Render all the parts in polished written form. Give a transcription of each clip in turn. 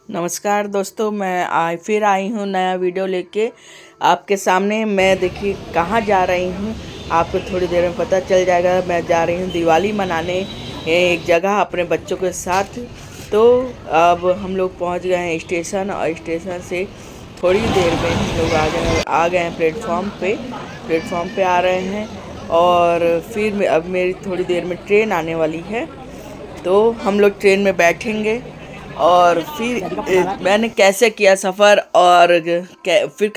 नमस्कार दोस्तों, मैं फिर आई हूँ नया वीडियो लेके आपके सामने। मैं देखिए कहाँ जा रही हूँ, आपको थोड़ी देर में पता चल जाएगा। मैं जा रही हूँ दिवाली मनाने एक जगह अपने बच्चों के साथ। तो अब हम लोग पहुँच गए हैं स्टेशन, और स्टेशन से थोड़ी देर में हम लोग आ गए हैं प्लेटफॉर्म पे आ रहे हैं। और फिर अब मेरी थोड़ी देर में ट्रेन आने वाली है, तो हम लोग ट्रेन में बैठेंगे। और फिर मैंने कैसे किया सफ़र, और फिर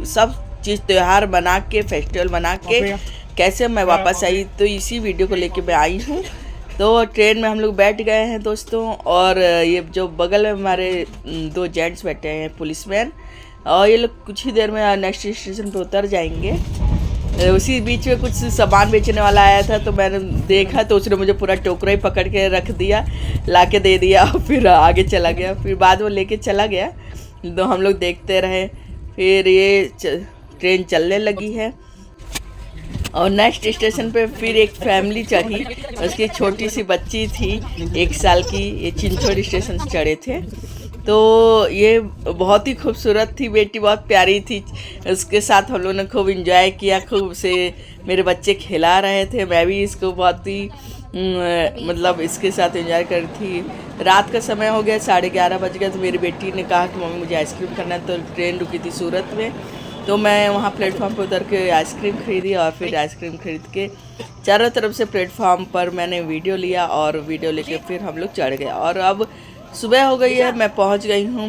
सब चीज़ त्यौहार बना के, फेस्टिवल बना के कैसे मैं वापस आई, तो इसी वीडियो को लेके मैं आई हूँ। तो ट्रेन में हम लोग बैठ गए हैं दोस्तों, और ये जो बगल में हमारे दो जेंट्स बैठे हैं पुलिसमैन, और ये लोग कुछ ही देर में नेक्स्ट स्टेशन पे उतर जाएंगे। उसी बीच में कुछ सामान बेचने वाला आया था, तो मैंने देखा तो उसने मुझे पूरा टोकरा ही पकड़ के रख दिया, ला के दे दिया, और फिर आगे चला गया। फिर बाद में लेके चला गया, तो हम लोग देखते रहे। फिर ये ट्रेन चलने लगी है, और नेक्स्ट स्टेशन पे फिर एक फैमिली चढ़ी। उसकी छोटी सी बच्ची थी 1 साल की। ये चिंचोड़ स्टेशन से चढ़े थे। तो ये बहुत ही खूबसूरत थी, बेटी बहुत प्यारी थी। उसके साथ हम लोगों ने खूब इंजॉय किया, खूब से मेरे बच्चे खिला रहे थे। मैं भी इसको बहुत ही मतलब इसके साथ एंजॉय कर रही थी। रात का समय हो गया, 11:30 बज गया। तो मेरी बेटी ने कहा कि मम्मी मुझे आइसक्रीम खाना है। तो ट्रेन रुकी थी सूरत में, तो मैं वहाँ प्लेटफॉर्म पर उतर के आइसक्रीम खरीदी, और फिर आइसक्रीम खरीद के चारों तरफ से प्लेटफॉर्म पर मैंने वीडियो लिया, और वीडियो लेके फिर हम लोग चढ़ गए। और अब सुबह हो गई है, मैं पहुंच गई हूँ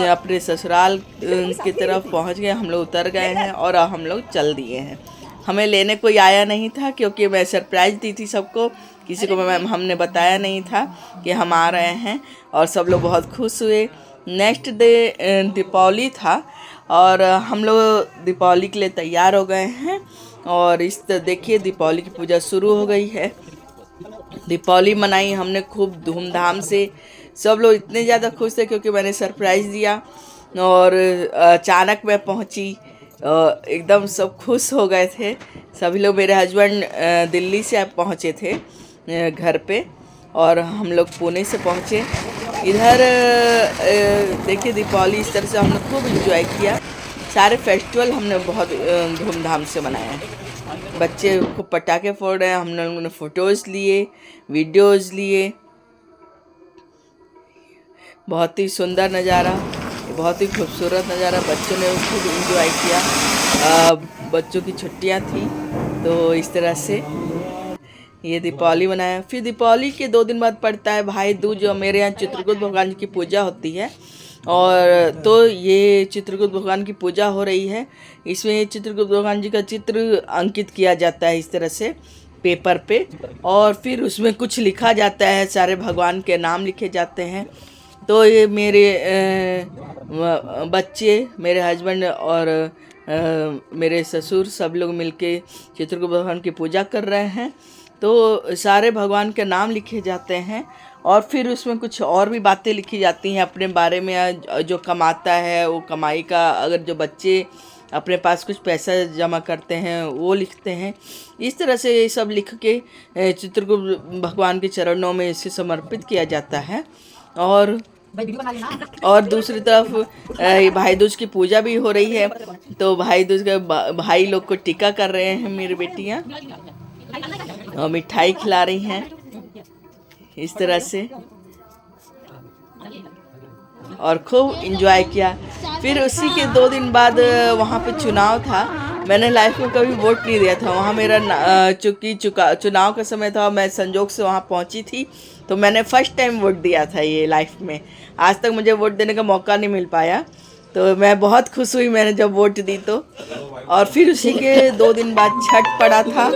अपने ससुराल की तरफ पहुंच गए। हम लोग उतर गए हैं और हम लोग चल दिए हैं। हमें लेने कोई आया नहीं था, क्योंकि मैं सरप्राइज़ दी थी सबको। किसी को हमने बताया नहीं था कि हम आ रहे हैं, और सब लोग बहुत खुश हुए। नेक्स्ट डे दीपावली था, और हम लोग दीपावली के लिए तैयार हो गए हैं। और इस देखिए दीपावली की पूजा शुरू हो गई है। दीपावली मनाई हमने खूब धूमधाम से। सब लोग इतने ज़्यादा खुश थे क्योंकि मैंने सरप्राइज़ दिया, और अचानक मैं पहुंची। एकदम सब खुश हो गए थे सभी लोग। मेरे हस्बैंड दिल्ली से पहुंचे थे घर पे, और हम लोग पुणे से पहुंचे इधर। देखिए दीपावली इस तरह से हमने खूब इंजॉय किया। सारे फेस्टिवल हमने बहुत धूमधाम से मनाया। बच्चे खूब पटाखे फोड़ रहे हैं, हम लोगों ने फ़ोटोज़ लिए, वीडियोज़ लिए। बहुत ही सुंदर नज़ारा, बहुत ही खूबसूरत नज़ारा। बच्चों ने खूब इंजॉय किया। बच्चों की छुट्टियां थी, तो इस तरह से ये दीपावली मनाया। फिर दीपावली के 2 दिन बाद पड़ता है भाई दूज, जो मेरे यहाँ चित्रकूट भगवान जी की पूजा होती है। और तो ये चित्रकूट भगवान की पूजा हो रही है। इसमें चित्रकूट भगवान जी का चित्र अंकित किया जाता है इस तरह से पेपर पे, और फिर उसमें कुछ लिखा जाता है, सारे भगवान के नाम लिखे जाते हैं। तो ये मेरे बच्चे, मेरे हस्बैंड और मेरे ससुर सब लोग मिलके चित्रकूट भगवान की पूजा कर रहे हैं। तो सारे भगवान के नाम लिखे जाते हैं, और फिर उसमें कुछ और भी बातें लिखी जाती हैं अपने बारे में। जो कमाता है वो कमाई का, अगर जो बच्चे अपने पास कुछ पैसा जमा करते हैं वो लिखते हैं। इस तरह से ये सब लिख के चित्रकूट भगवान के चरणों में इसे समर्पित किया जाता है। और दूसरी तरफ भाई दूज की पूजा भी हो रही है। तो भाई दूज के भाई लोग को टीका कर रहे हैं मेरी बेटियां, और मिठाई खिला रही हैं इस तरह से, और खूब इंजॉय किया। फिर उसी के 2 दिन बाद वहाँ पे चुनाव था। मैंने लाइफ में कभी वोट नहीं दिया था। वहाँ मेरा चुनाव का समय था, मैं संजोग से वहाँ पहुँची थी, तो मैंने फर्स्ट टाइम वोट दिया था ये लाइफ में। आज तक मुझे वोट देने का मौका नहीं मिल पाया, तो मैं बहुत खुश हुई मैंने जब वोट दी तो। और फिर उसी के 2 दिन बाद छठ पड़ा था।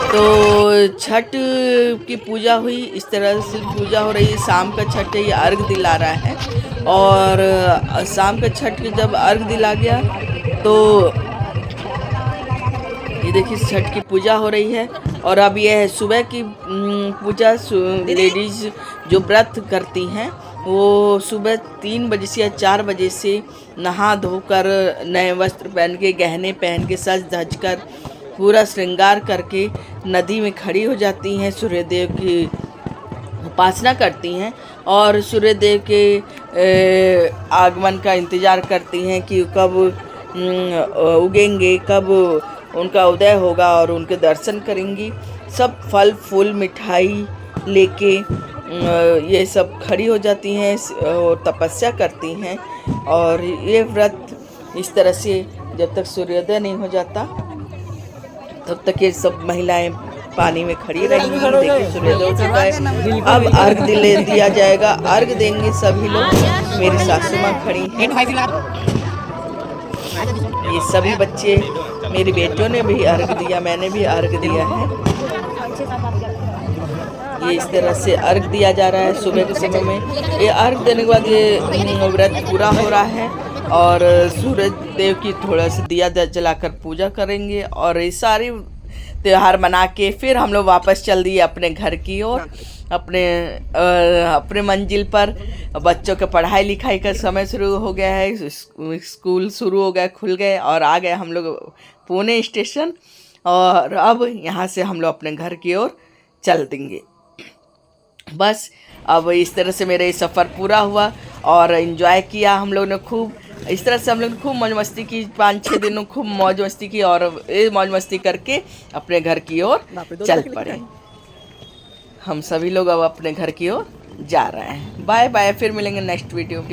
तो छठ की पूजा हुई। इस तरह से पूजा हो रही है। शाम का छठ है, ये अर्घ दिला रहा है। और शाम का छठ के जब अर्घ दिला गया, तो ये देखिए छठ की पूजा हो रही है। और अब यह है सुबह की पूजा। लेडीज़ जो व्रत करती हैं वो सुबह 3 बजे से या 4 बजे से नहा धोकर, नए वस्त्र पहन के, गहने पहन के, सज धज कर, पूरा श्रृंगार करके नदी में खड़ी हो जाती हैं। सूर्यदेव की उपासना करती हैं और सूर्यदेव के आगमन का इंतज़ार करती हैं कि कब उगेंगे, कब उनका उदय होगा और उनके दर्शन करेंगी। सब फल फूल मिठाई लेके ये सब खड़ी हो जाती हैं और तपस्या करती हैं। और ये व्रत इस तरह से जब तक सूर्योदय नहीं हो जाता तब तक ये सब महिलाएं पानी में खड़ी रहेंगी। देखिए सूर्योदय हो चुका है, अब अर्घ दिया जाएगा। अर्घ देंगे सभी लोग। मेरी सासू माँ खड़ी हैं, ये सभी बच्चे, मेरी बेटियों ने भी अर्घ दिया, मैंने भी अर्घ दिया है। ये इस तरह से अर्घ दिया जा रहा है सुबह के समय में। ये अर्घ देने के बाद ये व्रत पूरा हो रहा है और सूरज देव की थोड़ा सा दिया जलाकर पूजा करेंगे और ये सारी त्यौहार मना के फिर हम लोग वापस चल दिए अपने घर की ओर, अपने मंजिल पर। बच्चों के पढ़ाई लिखाई का समय शुरू हो गया है, स्कूल शुरू हो गया, खुल गए और आ गए हम लोग पुणे स्टेशन। और अब यहाँ से हम लोग अपने घर की ओर चल देंगे। बस अब इस तरह से मेरा ये सफ़र पूरा हुआ और इन्जॉय किया हम लोग ने खूब। इस तरह से हम लोग ने खूब मौज मस्ती की, 5-6 दिनों खूब मौज मस्ती की और ये मौज मस्ती करके अपने घर की ओर चल पड़े। हम सभी लोग अब अपने घर की ओर जा रहे हैं। बाय बाय, फिर मिलेंगे नेक्स्ट वीडियो के